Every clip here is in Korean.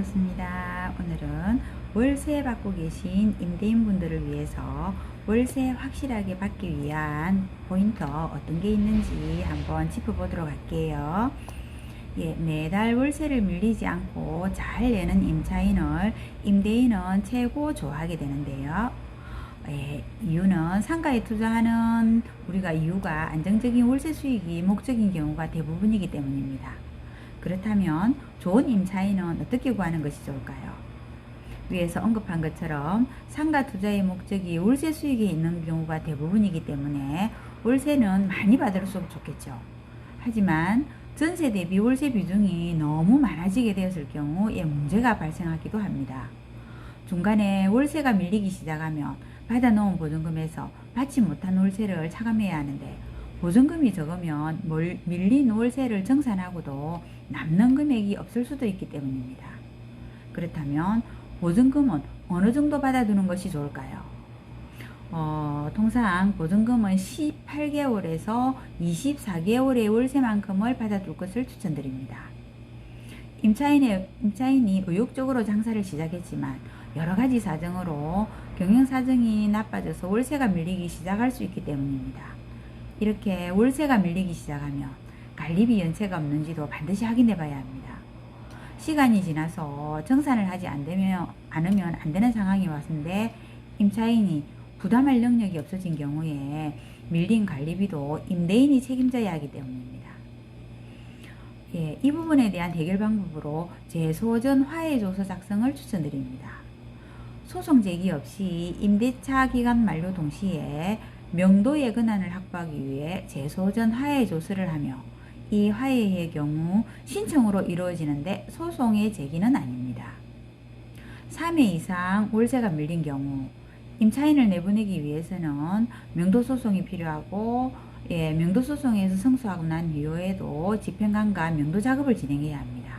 반갑습니다. 오늘은 월세 받고 계신 임대인분들을 위해서 월세 확실하게 받기 위한 포인트 어떤 게 있는지 한번 짚어보도록 할게요. 매달 월세를 밀리지 않고 잘 내는 임차인을 임대인은 최고 좋아하게 되는데요. 이유는 상가에 투자하는 우리가 이유가 안정적인 월세 수익이 목적인 경우가 대부분이기 때문입니다. 그렇다면 좋은 임차인은 어떻게 구하는 것이 좋을까요? 위에서 언급한 것처럼 상가 투자의 목적이 월세 수익에 있는 경우가 대부분이기 때문에 월세는 많이 받을수록 좋겠죠. 하지만 전세 대비 월세 비중이 너무 많아지게 되었을 경우에 문제가 발생하기도 합니다. 중간에 월세가 밀리기 시작하면 받아놓은 보증금에서 받지 못한 월세를 차감해야 하는데, 보증금이 적으면 밀린 월세를 정산하고도 남는 금액이 없을 수도 있기 때문입니다. 그렇다면 보증금은 어느 정도 받아두는 것이 좋을까요? 통상 보증금은 18개월에서 24개월의 월세만큼을 받아둘 것을 추천드립니다. 임차인이 의욕적으로 장사를 시작했지만 여러가지 사정으로 경영사정이 나빠져서 월세가 밀리기 시작할 수 있기 때문입니다. 이렇게 월세가 밀리기 시작하면 관리비 연체가 없는지도 반드시 확인해 봐야 합니다. 시간이 지나서 정산을 하지 않으면 안 되는 상황이 왔는데 임차인이 부담할 능력이 없어진 경우에 밀린 관리비도 임대인이 책임져야 하기 때문입니다. 이 부분에 대한 해결 방법으로 재소전 화해조서 작성을 추천드립니다. 소송 제기 없이 임대차 기간 만료 동시에 명도의 권한을 확보하기 위해 재소전 화해조서를 하며, 이 화해의 경우 신청으로 이루어지는데 소송의 제기는 아닙니다. 3회 이상 월세가 밀린 경우 임차인을 내보내기 위해서는 명도소송이 필요하고, 명도소송에서 승소하고 난 이후에도 집행관과 명도 작업을 진행해야 합니다.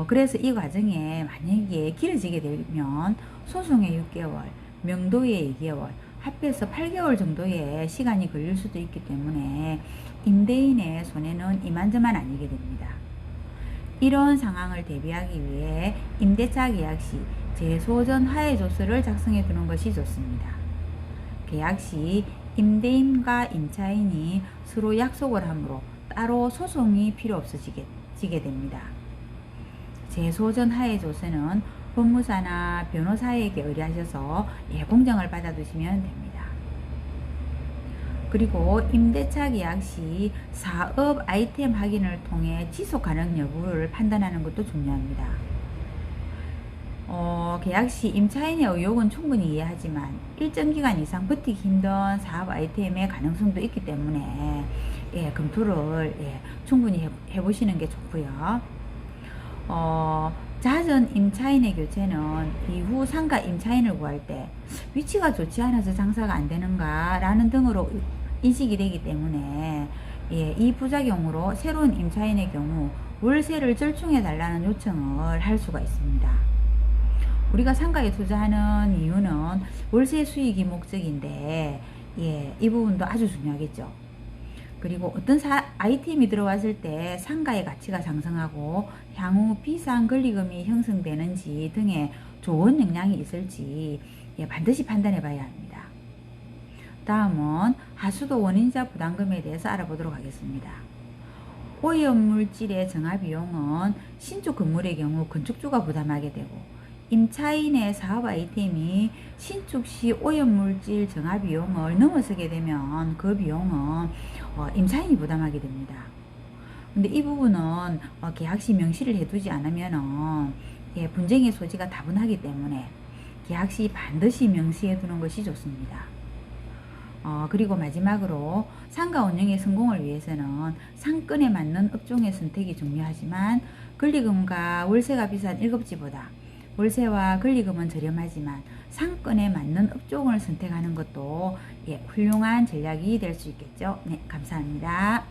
그래서 이 과정에 만약에 길어지게 되면 소송의 6개월, 명도의 2개월, 합해서 8개월 정도의 시간이 걸릴 수도 있기 때문에 임대인의 손해는 이만저만 아니게 됩니다. 이런 상황을 대비하기 위해 임대차 계약 시 재소전 화해조서를 작성해 두는 것이 좋습니다. 계약 시 임대인과 임차인이 서로 약속을 하므로 따로 소송이 필요 없어지게 됩니다. 재소전 화해조서는 법무사나 변호사에게 의뢰하셔서 공정을 받아두시면 됩니다. 그리고 임대차 계약 시 사업 아이템 확인을 통해 지속 가능 여부를 판단하는 것도 중요합니다. 계약 시 임차인의 의혹은 충분히 이해하지만 일정 기간 이상 버티기 힘든 사업 아이템의 가능성도 있기 때문에 검토를 충분히 해보시는 게 좋고요. 잦은 임차인의 교체는 이후 상가 임차인을 구할 때 위치가 좋지 않아서 장사가 안 되는가 라는 등으로 인식이 되기 때문에 이 부작용으로 새로운 임차인의 경우 월세를 절충해 달라는 요청을 할 수가 있습니다. 우리가 상가에 투자하는 이유는 월세 수익이 목적인데 이 부분도 아주 중요하겠죠. 그리고 어떤 아이템이 들어왔을 때 상가의 가치가 상승하고 향후 비싼 권리금이 형성되는지 등의 좋은 영향이 있을지 반드시 판단해 봐야 합니다. 다음은 하수도 원인자 부담금에 대해서 알아보도록 하겠습니다. 오염물질의 정화비용은 신축 건물의 경우 건축주가 부담하게 되고, 임차인의 사업 아이템이 신축 시 오염물질 정화비용을 넘어서게 되면 그 비용은 임차인이 부담하게 됩니다. 근데 이 부분은 계약 시 명시를 해두지 않으면 분쟁의 소지가 다분하기 때문에 계약 시 반드시 명시해 두는 것이 좋습니다. 그리고 마지막으로 상가 운영의 성공을 위해서는 상권에 맞는 업종의 선택이 중요하지만, 권리금과 월세가 비싼 1급지보다 월세와 권리금은 저렴하지만 상권에 맞는 업종을 선택하는 것도 훌륭한 전략이 될 수 있겠죠. 네, 감사합니다.